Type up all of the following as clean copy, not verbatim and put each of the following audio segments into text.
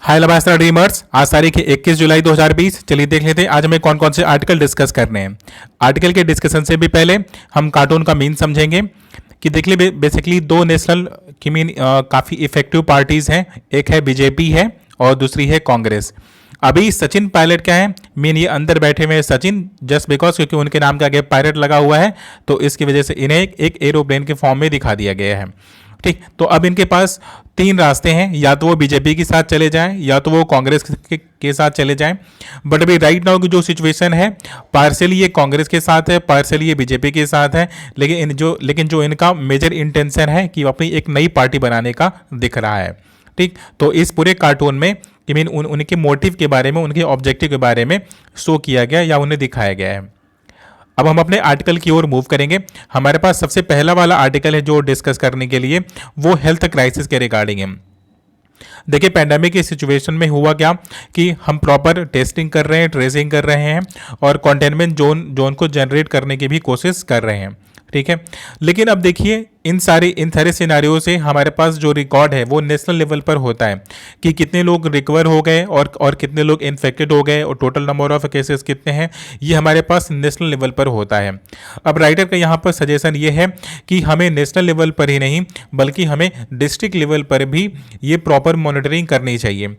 हाय लबास्ता dreamers, आज तारीख है 21 जुलाई 2020। चलिए देख लेते हैं आज हमें कौन कौन से आर्टिकल डिस्कस करने हैं। आर्टिकल के डिस्कशन से भी पहले हम कार्टून का मीन समझेंगे कि देख लिए बेसिकली दो नेशनल की मीन काफ़ी इफेक्टिव पार्टीज़ हैं। एक है बीजेपी है और दूसरी है कांग्रेस। अभी सचिन पायलट क्या है, मीन ये अंदर बैठे हुए हैं सचिन, जस्ट बिकॉज क्योंकि उनके नाम के आगे पायलट लगा हुआ है, तो इसकी वजह से इन्हें एक एरोप्लेन के फॉर्म में दिखा दिया गया है। ठीक, तो अब इनके पास तीन रास्ते हैं, या तो वो बीजेपी के साथ चले जाएं या तो वो कांग्रेस के साथ चले जाएं। बट अभी राइट नाउ की जो सिचुएशन है, पार्शियली ये कांग्रेस के साथ है, पार्शियली ये बीजेपी के साथ है, लेकिन जो इनका मेजर इंटेंशन है कि वो अपनी एक नई पार्टी बनाने का दिख रहा है। ठीक, तो इस पूरे कार्टून में आई मीन उनके मोटिव के बारे में, उनके ऑब्जेक्टिव के बारे में शो किया गया या उन्हें दिखाया गया है। अब हम अपने आर्टिकल की ओर मूव करेंगे। हमारे पास सबसे पहला वाला आर्टिकल है जो डिस्कस करने के लिए, वो हेल्थ क्राइसिस के रिगार्डिंग है। देखिए, पैंडेमिक की सिचुएशन में हुआ क्या कि हम प्रॉपर टेस्टिंग कर रहे हैं, ट्रेसिंग कर रहे हैं और कंटेनमेंट जोन को जनरेट करने की भी कोशिश कर रहे हैं। ठीक है, लेकिन अब देखिए इन सारे सिनारियों से हमारे पास जो रिकॉर्ड है वो नेशनल लेवल पर होता है कि कितने लोग रिकवर हो गए और कितने लोग इन्फेक्टेड हो गए और टोटल नंबर ऑफ केसेस कितने हैं, ये हमारे पास नेशनल लेवल पर होता है। अब राइटर का यहाँ पर सजेशन ये है कि हमें नेशनल लेवल पर ही नहीं बल्कि हमें डिस्ट्रिक्ट लेवल पर भी ये प्रॉपर मॉनिटरिंग करनी चाहिए।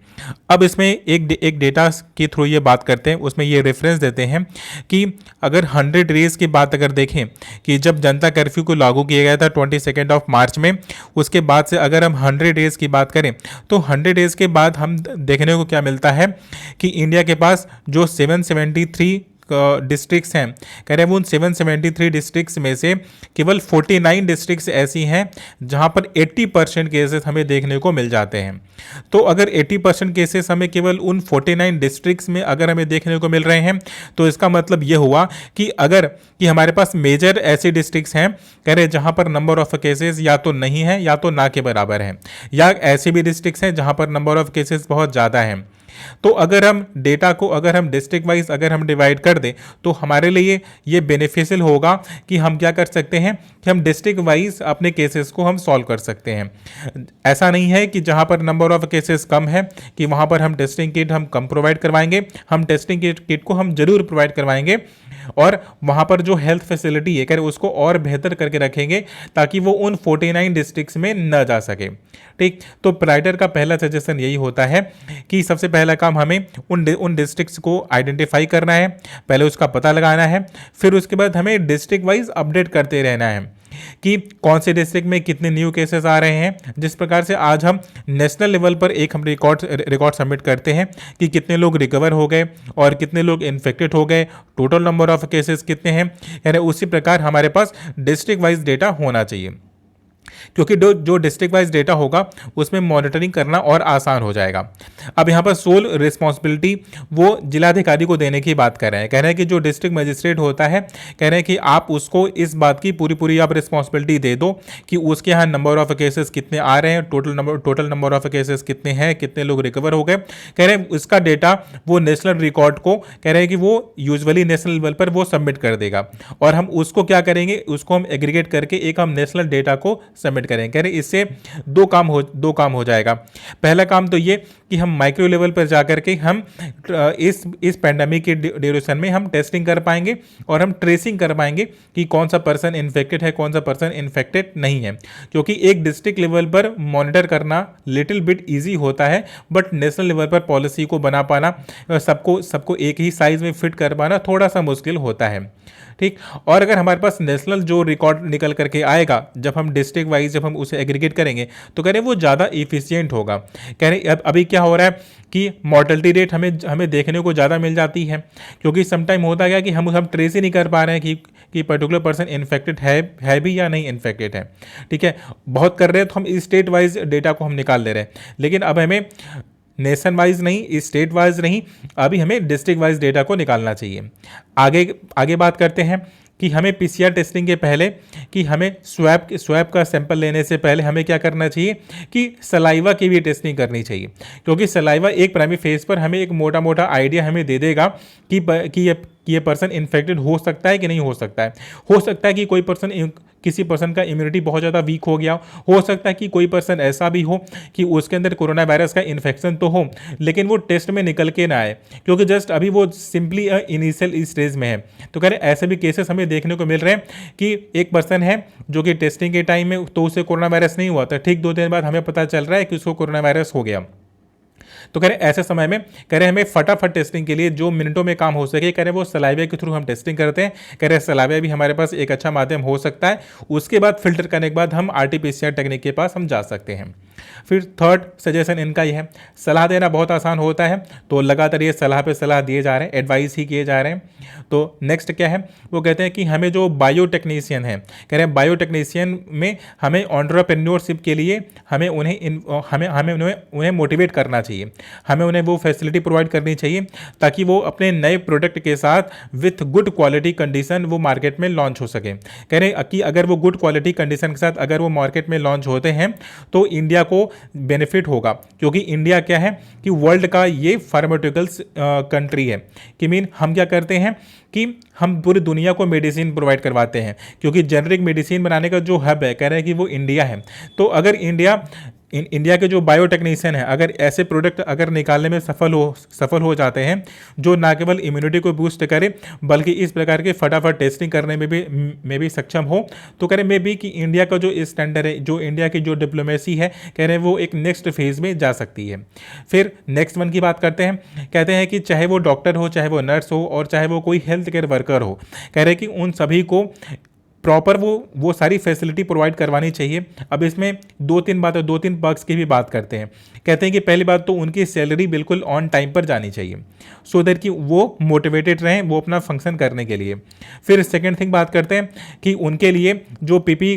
अब इसमें एक डेटा के थ्रू ये बात करते हैं, उसमें ये रेफरेंस देते हैं कि अगर 100 डेज की बात अगर देखें कि जब जनता कर्फ्यू को लागू किया गया था 22 ऑफ मार्च में, उसके बाद से अगर हम 100 डेज की बात करें तो 100 डेज के बाद हम देखने को क्या मिलता है कि इंडिया के पास जो 773 डिस्ट्रिक्ट्स हैं, कह रहे हैं वो उन 773 डिस्ट्रिक्ट्स में से केवल 49 डिस्ट्रिक्ट्स ऐसी हैं जहां पर 80% केसेस हमें देखने को मिल जाते हैं। तो अगर 80% केसेस हमें केवल उन 49 डिस्ट्रिक्ट्स में अगर हमें देखने को मिल रहे हैं, तो इसका मतलब ये हुआ कि हमारे पास मेजर ऐसे डिस्ट्रिक्ट्स हैं, कह रहे जहां पर नंबर ऑफ केसेस या तो नहीं है या तो ना के बराबर है, या ऐसे भी डिस्ट्रिक्ट्स हैं जहां पर नंबर ऑफ केसेस बहुत ज़्यादा हैं। तो अगर हम डेटा को अगर हम डिस्ट्रिक्ट वाइज अगर हम डिवाइड कर दें तो हमारे लिए ये बेनिफिशियल होगा कि हम क्या कर सकते हैं कि हम डिस्ट्रिक्ट वाइज अपने केसेस को हम सॉल्व कर सकते हैं। ऐसा नहीं है कि जहां पर नंबर ऑफ केसेस कम है कि वहां पर हम टेस्टिंग किट हम कम प्रोवाइड करवाएंगे, हम टेस्टिंग किट को हम जरूर प्रोवाइड करवाएंगे और वहां पर जो हेल्थ फैसिलिटी है उसको और बेहतर करके रखेंगे ताकि वो उन 49 डिस्ट्रिक्ट्स में न जा सके। ठीक, तो राइटर का पहला सजेशन यही होता है कि सबसे पहला काम हमें उन डिस्ट्रिक्ट्स को आइडेंटिफाई करना है, पहले उसका पता लगाना है, फिर उसके बाद हमें डिस्ट्रिक्ट वाइज अपडेट करते रहना है कि कौन से डिस्ट्रिक्ट में कितने न्यू केसेस आ रहे हैं। जिस प्रकार से आज हम नेशनल लेवल पर एक हम रिकॉर्ड सबमिट करते हैं कि कितने लोग रिकवर हो गए और कितने लोग इन्फेक्टेड हो गए, टोटल नंबर ऑफ केसेस कितने हैं, यानी उसी प्रकार हमारे पास डिस्ट्रिक्ट वाइज डेटा होना चाहिए, क्योंकि जो डिस्ट्रिक्ट वाइज डेटा होगा उसमें मॉनिटरिंग करना और आसान हो जाएगा। अब यहाँ पर सोल रिस्पॉन्सिबिलिटी वो जिलाधिकारी को देने की बात कर रहे हैं, कह रहे हैं कि जो डिस्ट्रिक्ट मजिस्ट्रेट होता है, कह रहे हैं कि आप उसको इस बात की पूरी आप रिस्पॉन्सिबिलिटी दे दो कि उसके यहाँ नंबर ऑफ केसेस कितने आ रहे हैं, टोटल नंबर ऑफ केसेस कितने हैं, कितने लोग रिकवर हो गए। कह रहे हैं इसका डेटा वो नेशनल रिकॉर्ड को कह रहे हैं कि वो यूजुअली नेशनल लेवल पर वो सबमिट कर देगा और हम उसको क्या करेंगे, उसको हम एग्रीगेट करके एक हम नेशनल डेटा को सबमिट करें। कह रहे इससे दो काम हो जाएगा। पहला काम तो ये कि हम माइक्रो लेवल पर जाकर के हम इस पैंडेमिक के ड्यूरेशन में हम टेस्टिंग कर पाएंगे और हम ट्रेसिंग कर पाएंगे कि कौन सा पर्सन इन्फेक्टेड है, कौन सा पर्सन इन्फेक्टेड नहीं है, क्योंकि एक डिस्ट्रिक्ट लेवल पर मॉनिटर करना लिटिल बिट इजी होता है, बट नेशनल लेवल पर पॉलिसी को बना पाना, सबको एक ही साइज में फिट कर पाना थोड़ा सा मुश्किल होता है। ठीक, और अगर हमारे पास नेशनल जो रिकॉर्ड निकल करके आएगा, जब हम डिस्ट्रिक्ट वाइज जब हम उसे एग्रीगेट करेंगे तो कह रहे हैं वो ज़्यादा इफिशियंट होगा। कह रहे अब अभी क्या हो रहा है कि मॉर्टलिटी रेट हमें देखने को ज़्यादा मिल जाती है, क्योंकि समटाइम होता गया कि हम ट्रेस ही नहीं कर पा रहे हैं कि पर्टिकुलर पर्सन इन्फेक्टेड है भी या नहीं इन्फेक्टेड है। ठीक है, बहुत कर रहे हैं तो हम स्टेट वाइज डेटा को हम निकाल दे रहे हैं, लेकिन अब हमें नेशन वाइज नहीं, स्टेट वाइज नहीं, अभी हमें डिस्ट्रिक्ट वाइज डेटा को निकालना चाहिए। आगे बात करते हैं कि हमें पीसीआर टेस्टिंग के पहले कि हमें स्वैब का सैंपल लेने से पहले हमें क्या करना चाहिए कि सलाइवा की भी टेस्टिंग करनी चाहिए, क्योंकि सलाइवा एक प्राइमरी फेज पर हमें एक मोटा आइडिया हमें दे देगा कि ये पर्सन इन्फेक्टेड हो सकता है कि नहीं हो सकता है। हो सकता है कि कोई पर्सन किसी पर्सन का इम्यूनिटी बहुत ज़्यादा वीक हो गया, हो सकता है कि कोई पर्सन ऐसा भी हो कि उसके अंदर कोरोना वायरस का इन्फेक्शन तो हो लेकिन वो टेस्ट में निकल के ना आए क्योंकि जस्ट अभी वो सिंपली इनिशियल स्टेज में है। तो कह रहे ऐसे भी केसेस हमें देखने को मिल रहे हैं कि एक पर्सन है जो कि टेस्टिंग के टाइम में तो उसे कोरोना वायरस नहीं हुआ था, ठीक 2 दिन बाद हमें पता चल रहा है कि उसको कोरोना वायरस हो गया। तो कह रहे ऐसे समय में कह रहे हमें फटाफट टेस्टिंग के लिए जो मिनटों में काम हो सके कह रहे वो सलाइवे के थ्रू हम टेस्टिंग करते हैं। कह रहे सलाइवा भी हमारे पास एक अच्छा माध्यम हो सकता है, उसके बाद फिल्टर करने के बाद हम आरटीपीसीआर टेक्निक के पास हम जा सकते हैं। फिर थर्ड सजेशन इनका ही है, सलाह देना बहुत आसान होता है, तो लगातार ये सलाह पे सलाह दिए जा रहे हैं, एडवाइस ही किए जा रहे हैं। तो नेक्स्ट क्या है, वो कहते हैं कि हमें जो बायो टेक्नीशियन है, कह रहे हैं बायो टेक्नीशियन में हमें एंटरप्रेन्योरशिप के लिए हमें उन्हें मोटिवेट करना चाहिए, हमें उन्हें वो फैसिलिटी प्रोवाइड करनी चाहिए ताकि वो अपने नए प्रोडक्ट के साथ विथ गुड क्वालिटी कंडीशन वो मार्केट में लॉन्च हो सके। कह रहे हैं कि अगर वो गुड क्वालिटी कंडीशन के साथ अगर वो मार्केट में लॉन्च होते हैं तो इंडिया को बेनिफिट होगा, क्योंकि इंडिया क्या है कि वर्ल्ड का ये फार्मास्यूटिकल्स कंट्री है कि मीन हम क्या करते हैं कि हम पूरी दुनिया को मेडिसिन प्रोवाइड करवाते हैं, क्योंकि जेनरिक मेडिसिन बनाने का जो हब है कह रहे हैं कि वो इंडिया है। तो अगर इंडिया के जो बायोटेक्नीशियन है अगर ऐसे प्रोडक्ट अगर निकालने में सफल हो जाते हैं जो ना केवल इम्यूनिटी को बूस्ट करे बल्कि इस प्रकार के फटाफट टेस्टिंग करने में भी सक्षम हो, तो कह रहे मे बी कि इंडिया का जो स्टैंडर्ड है, जो इंडिया की जो डिप्लोमेसी है कह रहे हैं वो एक नेक्स्ट फेज में जा सकती है। फिर नेक्स्ट वन की बात करते हैं, कहते हैं कि चाहे वो डॉक्टर हो, चाहे वो नर्स हो और चाहे वो कोई हेल्थ केयर वर्कर हो, कह रहे हैं कि उन सभी को प्रॉपर वो सारी फैसिलिटी प्रोवाइड करवानी चाहिए। अब इसमें दो तीन पक्ष की भी बात करते हैं। कहते हैं कि पहली बात तो उनकी सैलरी बिल्कुल ऑन टाइम पर जानी चाहिए सो दैट कि वो मोटिवेटेड रहें वो अपना फंक्शन करने के लिए। फिर सेकेंड थिंग बात करते हैं कि उनके लिए जो पीपी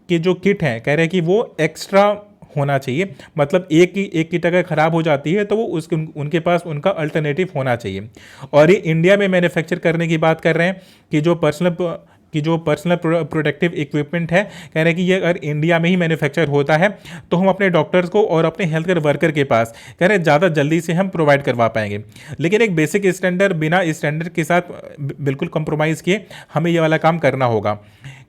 की जो किट है कह रहे हैं कि वो एक्स्ट्रा होना चाहिए, मतलब एक किट अगर ख़राब हो जाती है तो वो उनके पास उनका अल्टरनेटिव होना चाहिए। और ये इंडिया में मैन्युफैक्चर करने की बात कर रहे हैं कि जो पर्सनल प्रोटेक्टिव इक्विपमेंट है कह रहे हैं कि ये अगर इंडिया में ही मैन्युफैक्चर होता है तो हम अपने डॉक्टर्स को और अपने हेल्थ केयर वर्कर के पास कह रहे हैं ज़्यादा जल्दी से हम प्रोवाइड करवा पाएंगे। लेकिन एक बेसिक स्टैंडर्ड बिना स्टैंडर्ड के साथ बिल्कुल कंप्रोमाइज़ किए हमें ये वाला काम करना होगा,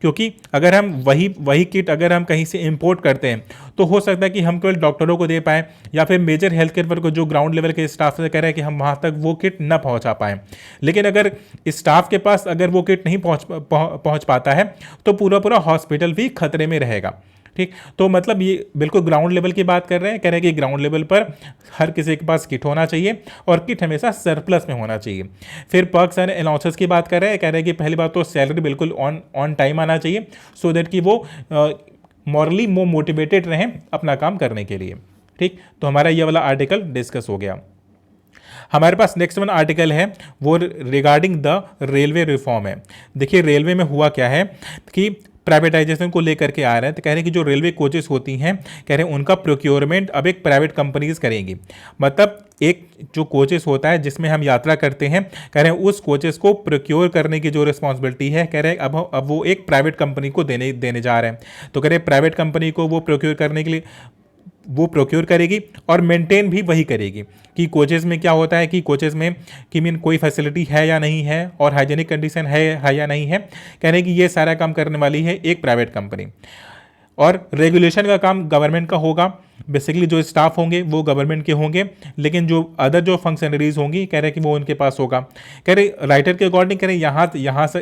क्योंकि अगर हम वही किट अगर हम कहीं से इंपोर्ट करते हैं तो हो सकता है कि हम केवल डॉक्टरों को दे पाएँ या फिर मेजर हेल्थ केयर वर्कर को जो ग्राउंड लेवल के स्टाफ से कह रहे हैं कि हम वहाँ तक वो किट न पहुँचा पाएँ। लेकिन अगर स्टाफ के पास अगर वो किट नहीं पहुँच पाता है तो पूरा हॉस्पिटल भी खतरे में रहेगा। ठीक, तो मतलब ये बिल्कुल ग्राउंड लेवल की बात कर रहे हैं, कह रहे हैं कि ग्राउंड लेवल पर हर किसी के पास किट होना चाहिए और किट हमेशा सरप्लस में होना चाहिए। फिर पर्क्स एंड अलाउंसेस की बात कर रहे हैं, कह रहे हैं कि पहली बात तो सैलरी बिल्कुल ऑन टाइम आना चाहिए सो दैट कि वो मॉरली मोटिवेटेड रहें अपना काम करने के लिए। ठीक, तो हमारा ये वाला आर्टिकल डिस्कस हो गया। हमारे पास नेक्स्ट वन आर्टिकल है वो रिगार्डिंग द रेलवे रिफॉर्म है। देखिए रेलवे में हुआ क्या है कि प्राइवेटाइजेशन को लेकर के आ रहे हैं, तो कह रहे हैं कि जो रेलवे कोचेस होती हैं कह रहे हैं उनका प्रोक्योरमेंट अब एक प्राइवेट कंपनीज करेंगी। मतलब एक जो कोचेस होता है जिसमें हम यात्रा करते हैं कह रहे हैं उस कोचेस को प्रोक्योर करने की जो रिस्पॉन्सिबिलिटी है कह रहे हैं अब वो एक प्राइवेट कंपनी को देने जा रहे हैं। तो कह रहे हैं प्राइवेट कंपनी को वो प्रोक्योर करने के लिए वो प्रोक्योर करेगी और मेंटेन भी वही करेगी कि कोचेज़ में क्या होता है कि कोचेज़ में कि मीन कोई फैसिलिटी है या नहीं है और हाइजेनिक कंडीशन है या नहीं है, कह रहे हैं कि ये सारा काम करने वाली है एक प्राइवेट कंपनी। और रेगुलेशन का काम गवर्नमेंट का होगा, बेसिकली जो स्टाफ होंगे वो गवर्नमेंट के होंगे, लेकिन जो अदर जो फंक्शनरीज होंगी कह रहे हैं कि वो उनके पास होगा। कह रहे राइटर के अकॉर्डिंग कह रहे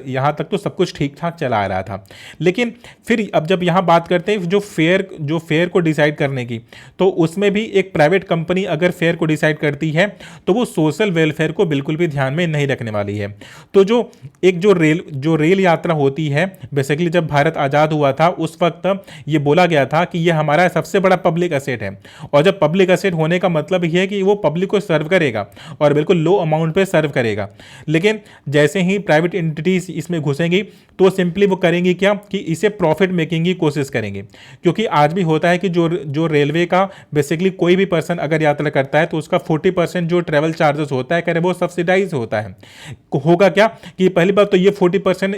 यहाँ तक तो सब कुछ ठीक ठाक चला आ रहा था, लेकिन फिर अब जब यहाँ बात करते हैं जो फेयर को डिसाइड करने की, तो उसमें भी एक प्राइवेट कंपनी अगर फेयर को डिसाइड करती है तो वो सोशल वेलफेयर को बिल्कुल भी ध्यान में नहीं रखने वाली है। तो जो रेल यात्रा होती है, बेसिकली जब भारत आज़ाद हुआ था उस वक्त ये बोला गया था कि ये हमारा सबसे बड़ा पब्लिक एसेट है, और जब पब्लिक एसेट होने का मतलब ये है कि वो पब्लिक को सर्व करेगा और बिल्कुल लो अमाउंट पे सर्व करेगा। लेकिन जैसे ही प्राइवेट एंटिटीज इसमें घुसेंगी तो सिंपली वो करेंगी क्या कि इसे प्रॉफिट मेकिंग की कोशिश करेंगे, क्योंकि आज भी होता है कि जो रेलवे का बेसिकली कोई भी पर्सन अगर यात्रा करता है तो उसका 40% जो ट्रेवल चार्जेस होता है करे वो सब्सिडाइज होता है। होगा क्या कि पहली बात तो ये 40%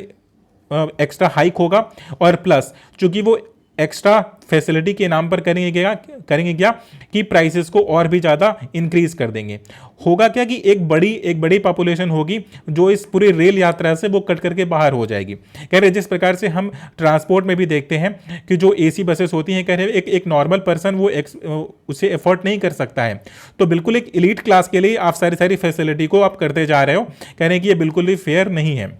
एक्स्ट्रा हाइक होगा, और प्लस चूंकि वो एक्स्ट्रा फैसिलिटी के नाम पर करेंगे क्या कि प्राइसेस को और भी ज़्यादा इंक्रीज कर देंगे। होगा क्या कि एक बड़ी पॉपुलेशन होगी जो इस पूरी रेल यात्रा से वो कट करके बाहर हो जाएगी। कह रहे जिस प्रकार से हम ट्रांसपोर्ट में भी देखते हैं कि जो एसी बसेस होती हैं, कह रहे एक नॉर्मल पर्सन वो उसे एफोर्ड नहीं कर सकता है, तो बिल्कुल एक एलीट क्लास के लिए आप सारी फैसिलिटी को आप करते जा रहे हो। कह रहे हैं कि ये बिल्कुल भी फेयर नहीं है।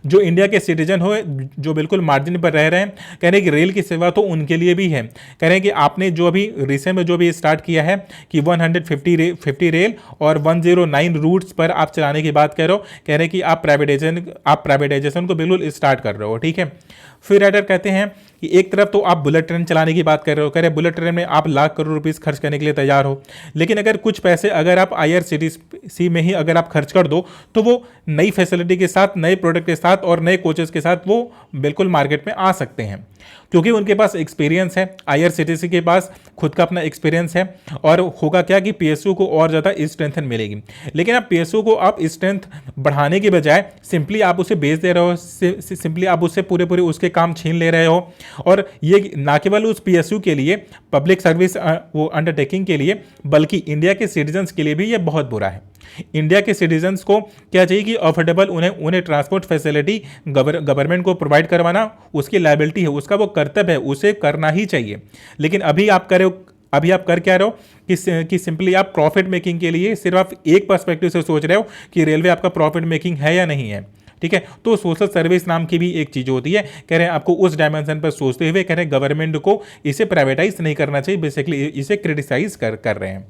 जो इंडिया के सिटीजन हो, जो बिल्कुल मार्जिन पर रह रहे हैं, कह रहे हैं कि रेल की सेवा तो उनके लिए भी है। कह रहे हैं कि आपने जो अभी रिसेंट में जो भी स्टार्ट किया है कि 150 रेल और 109 रूट्स पर आप चलाने की बात कर रहे हो, कह रहे हैं कि आप प्राइवेटाइजेशन को बिल्कुल स्टार्ट कर रहे हो। ठीक है। फिर राइटर कहते हैं कि एक तरफ तो आप बुलेट ट्रेन चलाने की बात कर रहे हो, कह रहे हैं बुलेट ट्रेन में आप लाख करोड़ रुपीस खर्च करने के लिए तैयार हो, लेकिन अगर कुछ पैसे अगर आप IRCTC में ही अगर आप खर्च कर दो तो वो नई फैसिलिटी के साथ, नए प्रोडक्ट के साथ और नए कोचेस के साथ वो बिल्कुल मार्केट में आ सकते हैं, क्योंकि उनके पास एक्सपीरियंस है। IRCTC के पास खुद का अपना एक्सपीरियंस है। और होगा क्या कि PSU को और ज़्यादा स्ट्रेंथ मिलेगी। लेकिन आप PSU को आप स्ट्रेंथ बढ़ाने के बजाय सिंपली आप उसे बेच दे रहे हो, सिंपली आप उससे पूरे उसके काम छीन ले रहे हो। और ये ना केवल उस PSU के लिए, पब्लिक सर्विस वो अंडरटेकिंग के लिए, बल्कि इंडिया के सिटीजन्स के लिए भी ये बहुत बुरा है। इंडिया के सिटीजन्स को क्या चाहिए कि अफोर्डेबल उन्हें ट्रांसपोर्ट फैसिलिटी गवर्नमेंट को प्रोवाइड करवाना उसकी लायबिलिटी है, उसका वो कर्तव्य है, उसे करना ही चाहिए। लेकिन अभी आप कर क्या रहे हो कि सिंपली आप प्रॉफिट मेकिंग के लिए सिर्फ आप एक पर्सपेक्टिव से सोच रहे हो कि रेलवे आपका प्रॉफिट मेकिंग है या नहीं है। ठीक है। तो सोशल सर्विस नाम की भी एक चीज़ होती है। कह रहे हैं आपको उस डायमेंशन पर सोचते हुए कह रहे हैं गवर्नमेंट को इसे प्राइवेटाइज नहीं करना चाहिए, बेसिकली इसे क्रिटिसाइज कर रहे हैं।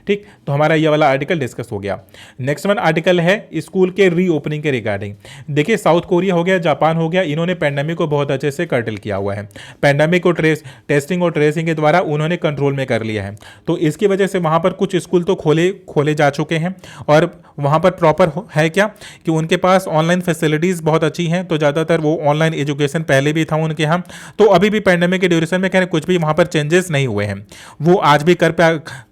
ठीक। तो हमारा ये वाला आर्टिकल डिस्कस हो गया। नेक्स्ट वन आर्टिकल है स्कूल के रीओपनिंग के रिगार्डिंग। देखिए साउथ कोरिया हो गया, जापान हो गया, इन्होंने पैंडेमिक को बहुत अच्छे से कर्टल किया हुआ है। पैंडेमिक को टेस्टिंग और ट्रेसिंग के द्वारा उन्होंने कंट्रोल में कर लिया है। तो इसकी वजह से वहाँ पर कुछ स्कूल तो खोले जा चुके हैं और वहाँ पर प्रॉपर है क्या कि उनके पास ऑनलाइन फैसिलिटीज़ बहुत अच्छी हैं। तो ज़्यादातर वो ऑनलाइन एजुकेशन पहले भी था उनके यहाँ, तो अभी भी पैंडेमिक के ड्यूरेशन में कह रहे कुछ भी वहाँ पर चेंजेस नहीं हुए हैं। वो आज भी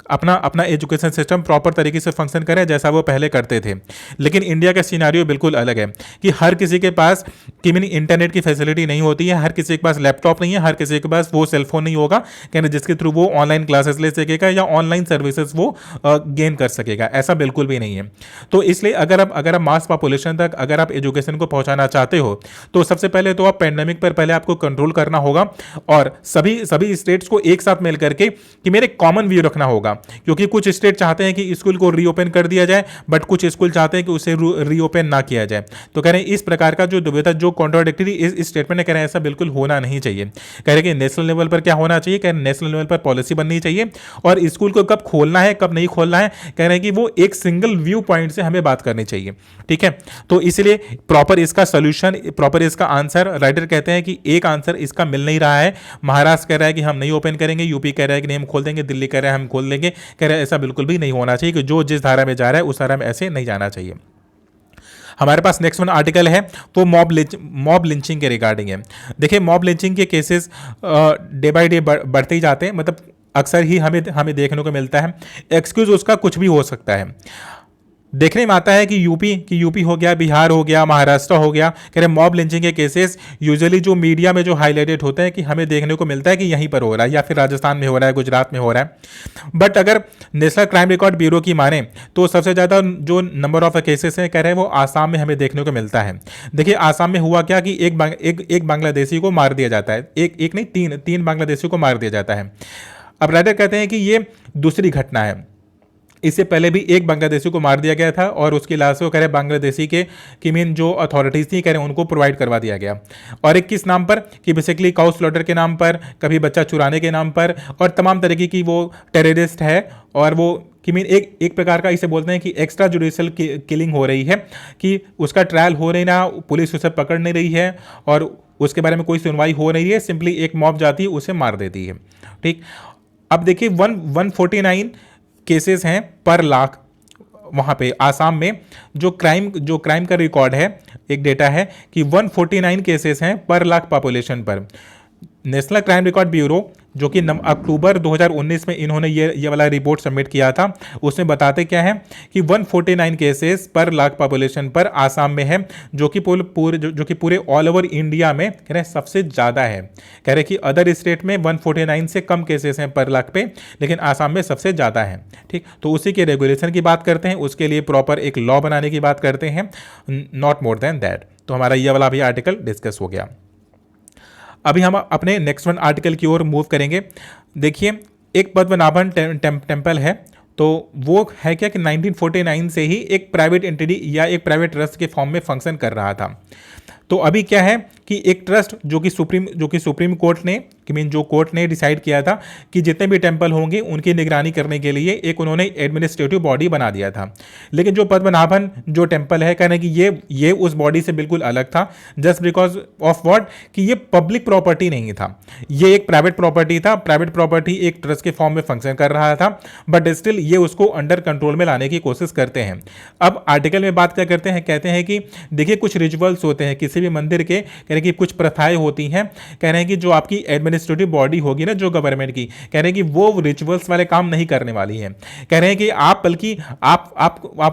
अपना एजुकेशन सिस्टम प्रॉपर तरीके से फंक्शन करे जैसा वो पहले करते थे। लेकिन इंडिया का सिनेरियो बिल्कुल अलग है कि हर किसी के पास इंटरनेट की फैसिलिटी नहीं होती है, हर किसी के पास लैपटॉप नहीं है, हर किसी के पास वो सेलफोन नहीं होगा कहने जिसके थ्रू वो ऑनलाइन क्लासेस ले सकेगा या ऑनलाइन सर्विसेज वो गेन कर सकेगा, ऐसा बिल्कुल भी नहीं है। तो इसलिए अगर आप मास पॉपुलेशन तक अगर आप एजुकेशन को पहुंचाना चाहते हो तो सबसे पहले तो आप पैंडेमिक पर पहले आपको कंट्रोल करना होगा और सभी स्टेट्स को एक साथ मिल करके कि मेरे कॉमन व्यू रखना होगा, क्योंकि कुछ स्टेट चाहते हैं कि स्कूल को रीओपन कर दिया जाए बट कुछ स्कूल चाहते हैं कि उसे रीओपन ना किया जाए। तो कह रहे हैं इस प्रकार का जो दुविधा, जो कॉन्ट्राडिक्टरी इस स्टेटमेंट ने कह रहे हैं ऐसा बिल्कुल होना नहीं चाहिए। कह रहे हैं कि नेशनल लेवल पर क्या होना चाहिए, कह रहे हैं नेशनल लेवल पर पॉलिसी बननी चाहिए और स्कूल को कब खोलना है कब नहीं खोलना है कह रहे हैं कि वो एक सिंगल व्यू पॉइंट से हमें बात करनी चाहिए। ठीक है। तो इसलिए प्रॉपर इसका सोल्यूशन, प्रॉपर इसका आंसर, राइटर कहते हैं कि एक आंसर इसका मिल नहीं रहा है। महाराष्ट्र कह रहा है कि हम नहीं ओपन करेंगे, यूपी कह रहा है कि नहीं हम खोल देंगे, दिल्ली कह रहा है हम खोल देंगे। कह रहे हैं ऐसा बिल्कुल भी नहीं होना चाहिए कि जो जिस धारा में जा रहा है उस धारा में ऐसे नहीं जाना चाहिए। हमारे पास नेक्स्ट वन आर्टिकल है वो मॉब लिंचिंग के रिगार्डिंग है। देखिए मॉब लिंचिंग के केसेस डे बाय डे बढ़ते ही जाते हैं, मतलब अक्सर ही हमें देखने को मिलता है। एक्सक्यूज उसका कुछ भी हो सकता है। देखने में आता है कि यूपी हो गया, बिहार हो गया, महाराष्ट्र हो गया, कह रहे मॉब लिंचिंग के केसेस यूजुअली जो मीडिया में जो हाईलाइटेड होते हैं कि हमें देखने को मिलता है कि यहीं पर हो रहा है या फिर राजस्थान में हो रहा है, गुजरात में हो रहा है। बट अगर नेशनल क्राइम रिकॉर्ड ब्यूरो की माने तो सबसे ज़्यादा जो नंबर ऑफ केसेस हैं कह रहे हैं वो आसाम में हमें देखने को मिलता है। देखिए आसाम में हुआ क्या कि एक बांग्लादेशी को मार दिया जाता है, एक नहीं तीन बांग्लादेशी को मार दिया जाता है। अब राइटर कहते हैं कि ये दूसरी घटना है, इससे पहले भी एक बांग्लादेशी को मार दिया गया था और उसकी लाश को कह रहे बांग्लादेशी की मेन जो अथॉरिटीज़ थी कह रहे उनको प्रोवाइड करवा दिया गया। और एक किस नाम पर कि बेसिकली काउ स्लॉटर के नाम पर, कभी बच्चा चुराने के नाम पर और तमाम तरीके की वो टेररिस्ट है और वो कि मीन एक प्रकार का इसे बोलते हैं कि एक्स्ट्रा जुडिशियल किलिंग हो रही है कि उसका ट्रायल हो नहीं रहा, पुलिस उसे पकड़ नहीं रही है और उसके बारे में कोई सुनवाई हो नहीं है, सिंपली एक मॉब जाती है उसे मार देती है। ठीक। अब देखिए 149 केसेस हैं पर लाख वहाँ पे आसाम में जो क्राइम का रिकॉर्ड है, एक डेटा है कि 149 केसेस हैं पर लाख पॉपुलेशन पर। नेशनल क्राइम रिकॉर्ड ब्यूरो जो कि अक्टूबर 2019 में इन्होंने ये वाला रिपोर्ट सबमिट किया था। उसमें बताते क्या है कि 149 केसेस पर लाख पॉपुलेशन पर आसाम में है, जो कि पूरे ऑल ओवर इंडिया में कह रहे हैं सबसे ज़्यादा है। कह रहे कि अदर स्टेट में 149 से कम केसेस हैं पर लाख पे, लेकिन आसाम में सबसे ज़्यादा है। ठीक, तो उसी के रेगुलेशन की बात करते हैं, उसके लिए प्रॉपर एक लॉ बनाने की बात करते हैं, नॉट मोर देन दैट। तो हमारा ये वाला भी आर्टिकल डिस्कस हो गया। अभी हम अपने नेक्स्ट वन आर्टिकल की ओर मूव करेंगे। देखिए, एक पद्मनाभन टेम्पल है, तो वो है क्या कि 1949 से ही एक प्राइवेट एंटिटी या एक प्राइवेट ट्रस्ट के फॉर्म में फंक्शन कर रहा था। तो अभी क्या है कि एक ट्रस्ट जो कि सुप्रीम कोर्ट ने जो कोर्ट ने डिसाइड किया था कि जितने भी टेंपल होंगे उनकी निगरानी करने के लिए एक उन्होंने एडमिनिस्ट्रेटिव बॉडी बना दिया था। लेकिन जो पद्मनाभन जो टेंपल है, कहने कि ये उस बॉडी से बिल्कुल अलग था, जस्ट बिकॉज ऑफ व्हाट कि ये पब्लिक प्रॉपर्टी नहीं था, ये एक प्राइवेट प्रॉपर्टी था। प्राइवेट प्रॉपर्टी एक ट्रस्ट के फॉर्म में फंक्शन कर रहा था, बट स्टिल ये उसको अंडर कंट्रोल में लाने की कोशिश करते हैं। अब आर्टिकल में बात क्या करते हैं, कहते हैं कि देखिए कुछ रिचुअल्स होते हैं किसी भी मंदिर के, कह रहे हैं कि कुछ प्रथाएं होती हैं, कह रहे हैं कि जो आपकी एडमिनिस्ट्रेटिव बॉडी होगी ना जो गवर्नमेंट की, कह रहे हैं कि वो रिचुअल्स वाले काम नहीं करने वाली है। कह रहे हैं कि आप बल्कि आप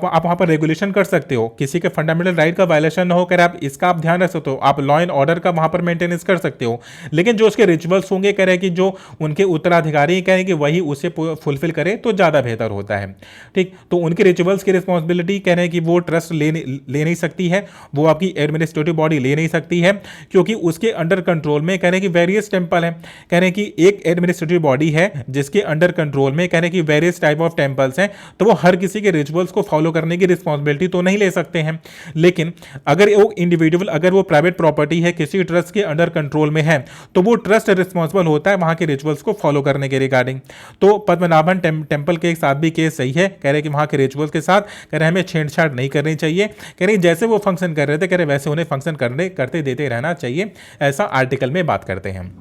वहां पर रेगुलेशन कर सकते हो, किसी के फंडामेंटल राइट का वायलेशन ना हो, कह रहे आप इसका आप ध्यान रख सकते हो, आप लॉ एंड ऑर्डर का वहां पर मेंटेनेंस कर सकते हो, लेकिन जो उसके रिचुअल्स होंगे, कह रहे हैं कि जो उनके उत्तराधिकारी कह रहे हैं कि वही उसे फुलफिल करे तो ज्यादा बेहतर होता है। ठीक, तो उनके रिचुअल्स की रिस्पॉन्सिबिलिटी कह रहे हैं कि वो ट्रस्ट ले नहीं सकती है, वो आपकी एडमिनिस्ट्रेटिव बॉडी ले नहीं सकती है, क्योंकि उसके अंडर कंट्रोल में कह रहे हैं कि वेरियस टेंपल है। कह रहे हैं कि एक एडमिनिस्ट्रेटिव बॉडी है जिसके अंडर कंट्रोल में कह रहे हैं कि वेरियस टाइप ऑफ टेंपल्स हैं, तो वो हर किसी के रिचुअल्स को फॉलो करने की रिस्पॉन्सिबिलिटी तो नहीं ले सकते हैं। लेकिन अगर वो इंडिविजुअल, अगर वो प्राइवेट प्रॉपर्टी है, किसी ट्रस्ट के अंडर कंट्रोल में है, तो वो ट्रस्ट रिस्पॉन्सिबल होता है वहां के रिचुअल्स को फॉलो करने के रिगार्डिंग। तो पद्मनाभन टेंपल के साथ भी केस सही है, कह रहे हैं कि वहां के रिचुअल्स के साथ कह रहे हैं हमें छेड़छाड़ नहीं करनी चाहिए, कह रहे हैं जैसे वो फंक्शन कर रहे थे, कह रहे वैसे उन्हें फंक्शन करते देते रहना चाहिए, ऐसा आर्टिकल में बात करते हैं।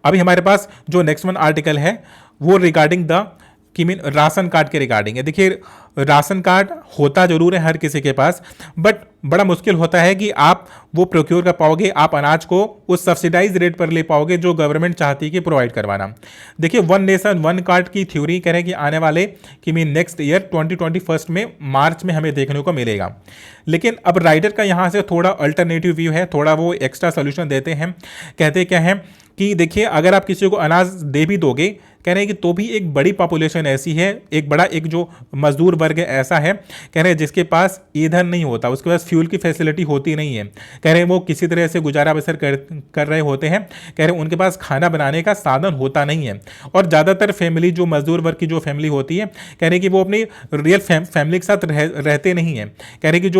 अभी हमारे पास जो नेक्स्ट वन आर्टिकल है वो रिगार्डिंग द राशन कार्ड के रिगार्डिंग है। देखिए, राशन कार्ड होता जरूर है हर किसी के पास, बट बड़ा मुश्किल होता है कि आप वो प्रोक्योर कर पाओगे, आप अनाज को उस सब्सिडाइज रेट पर ले पाओगे जो गवर्नमेंट चाहती है कि प्रोवाइड करवाना। देखिए, वन नेशन वन कार्ड की थ्योरी कह रहे हैं कि आने वाले नेक्स्ट ईयर 2021 में मार्च में हमें देखने को मिलेगा। लेकिन अब राइटर का यहाँ से थोड़ा अल्टरनेटिव व्यू है, थोड़ा वो एक्स्ट्रा सोल्यूशन देते हैं। कहते क्या है कि देखिए, अगर आप किसी को अनाज दे भी दोगे, कह रहे हैं कि तो भी एक बड़ी पॉपुलेशन ऐसी है, एक जो मजदूर वर्ग ऐसा है, कह रहे हैं जिसके पास ईंधन नहीं होता, उसके पास फ्यूल की फैसिलिटी होती नहीं है, कह रहे हैं वो किसी तरह से गुजारा बसर कर रहे होते हैं, कह रहे हैं उनके पास खाना बनाने का साधन होता नहीं है। और ज़्यादातर फैमिली, जो मजदूर वर्ग की जो फैमिली होती है, कह रहे हैं कि वो अपनी रियल फैमिली के साथ रहते नहीं है। कह रहे हैं कि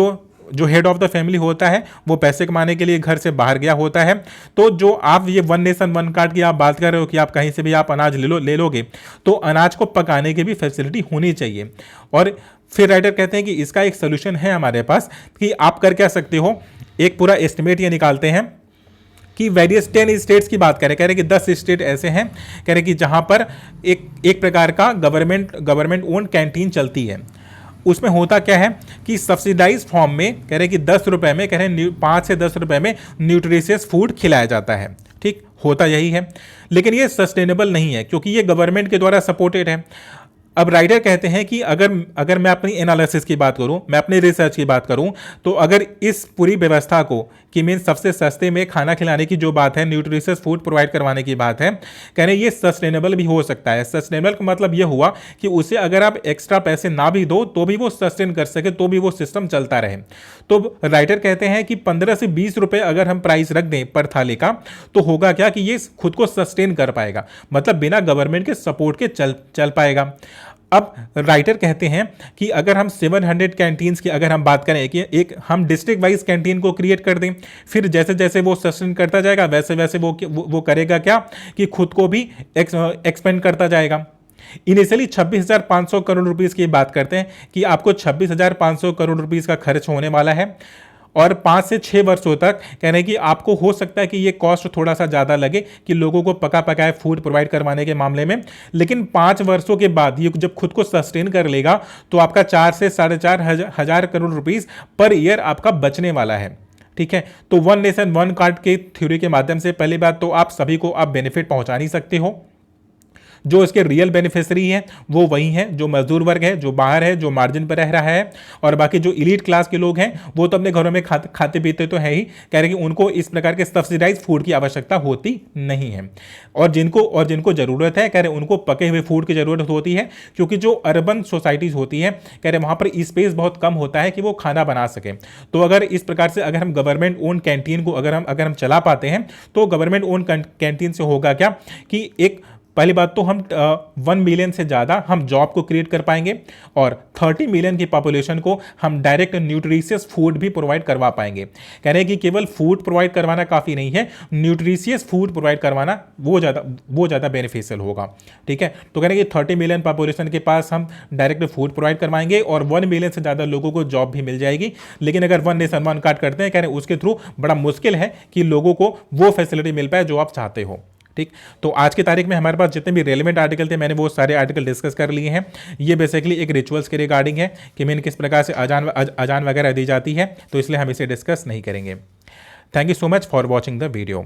जो हेड ऑफ द फैमिली होता है वो पैसे कमाने के लिए घर से बाहर गया होता है। तो जो आप ये वन नेशन वन कार्ड की आप बात कर रहे हो कि आप कहीं से भी आप अनाज ले लोगे, तो अनाज को पकाने की भी फैसिलिटी होनी चाहिए। और फिर राइटर कहते हैं कि इसका एक सोल्यूशन है हमारे पास कि आप कर क्या सकते हो, एक पूरा एस्टिमेट ये निकालते हैं कि वेरियस 10 स्टेट्स की बात करें, कह रहे हैं कि 10 स्टेट ऐसे हैं, कह रहे हैं कि जहां पर एक प्रकार का गवर्नमेंट ओन्ड कैंटीन चलती है। उसमें होता क्या है कि सब्सिडाइज फॉर्म में कह रहे हैं कि 10 रुपए में, कह रहे हैं 5 से 10 रुपए में न्यूट्रिशियस फूड खिलाया जाता है। ठीक, होता यही है, लेकिन ये सस्टेनेबल नहीं है क्योंकि ये गवर्नमेंट के द्वारा सपोर्टेड है। अब राइटर कहते हैं कि अगर मैं अपनी एनालिसिस की बात करूं, मैं अपनी रिसर्च की बात करूं, तो अगर इस पूरी व्यवस्था को कि मीन सबसे सस्ते में खाना खिलाने की जो बात है, न्यूट्रिशियस फूड प्रोवाइड करवाने की बात है, कह रहे हैं ये सस्टेनेबल भी हो सकता है। सस्टेनेबल का मतलब ये हुआ कि उसे अगर आप एक्स्ट्रा पैसे ना भी दो तो भी वो सस्टेन कर सके, तो भी वो सिस्टम चलता रहे। तो राइटर कहते हैं कि 15 से 20 रुपए अगर हम प्राइस रख दें पर थाली का, तो होगा क्या कि ये खुद को सस्टेन कर पाएगा, मतलब बिना गवर्नमेंट के सपोर्ट के चल पाएगा। अब राइटर कहते हैं कि अगर हम 700 कैंटीन्स की अगर हम बात करें कि एक हम डिस्ट्रिक्ट वाइज कैंटीन को क्रिएट कर दें, फिर जैसे जैसे वो सस्टेन करता जाएगा वैसे वैसे वो करेगा क्या कि खुद को भी एक्सपेंड करता जाएगा। इनिशियली 26,500 करोड़ रुपीस की बात करते हैं कि आपको 26,500 करोड़ रुपीस का खर्च होने वाला है, और 5 से 6 वर्षों तक कह रहे हैं कि आपको हो सकता है कि ये कॉस्ट थोड़ा सा ज़्यादा लगे कि लोगों को पका पकाए फूड प्रोवाइड करवाने के मामले में, लेकिन 5 वर्षों के बाद ये जब खुद को सस्टेन कर लेगा तो आपका 4 से 4.5 हजार करोड़ रुपीस पर ईयर आपका बचने वाला है। ठीक है। तो वन नेशन वन कार्ड के थ्योरी के माध्यम से पहली बात तो आप सभी को आप बेनिफिट पहुंचा नहीं सकते हो। जो इसके रियल बेनिफिशरी हैं वो वही हैं जो मजदूर वर्ग है, जो बाहर है, जो मार्जिन पर रह रहा है, और बाकी जो इलीट क्लास के लोग हैं वो तो अपने घरों में खाते पीते तो है ही, कह रहे कि उनको इस प्रकार के सब्सिडाइज फूड की आवश्यकता होती नहीं है। और जिनको जरूरत है, कह रहे उनको पके हुए फूड की जरूरत होती है, क्योंकि जो अर्बन सोसाइटीज होती है, कह रहे वहां पर स्पेस बहुत कम होता है कि वो खाना बना सके। तो अगर इस प्रकार से अगर हम गवर्नमेंट ओन कैंटीन को अगर हम चला पाते हैं, तो गवर्नमेंट ओन कैंटीन से होगा क्या कि एक पहली बात तो हम 1 मिलियन से ज़्यादा हम जॉब को क्रिएट कर पाएंगे, और 30 मिलियन की पॉपुलेशन को हम डायरेक्ट न्यूट्रिशियस फूड भी प्रोवाइड करवा पाएंगे। कह रहे हैं कि केवल फूड प्रोवाइड करवाना काफ़ी नहीं है, न्यूट्रिशियस फूड प्रोवाइड करवाना वो ज़्यादा बेनिफिशियल होगा। ठीक है, तो कह रहे हैं कि 30 मिलियन पॉपुलेशन के पास हम डायरेक्ट फूड प्रोवाइड करवाएंगे और 1 मिलियन से ज़्यादा लोगों को जॉब भी मिल जाएगी। लेकिन अगर वन नेशन वन कार्ड करते हैं, कह रहे हैं उसके थ्रू बड़ा मुश्किल है कि लोगों को वो फैसिलिटी मिल पाए जो आप चाहते हो। ठीक, तो आज की तारीख में हमारे पास जितने भी रेलेवेंट आर्टिकल थे मैंने वो सारे आर्टिकल डिस्कस कर लिए हैं। ये बेसिकली एक रिचुअल्स के रिगार्डिंग है कि मीन किस प्रकार से अजान वगैरह दी जाती है, तो इसलिए हम इसे डिस्कस नहीं करेंगे। Thank you so much for watching the video.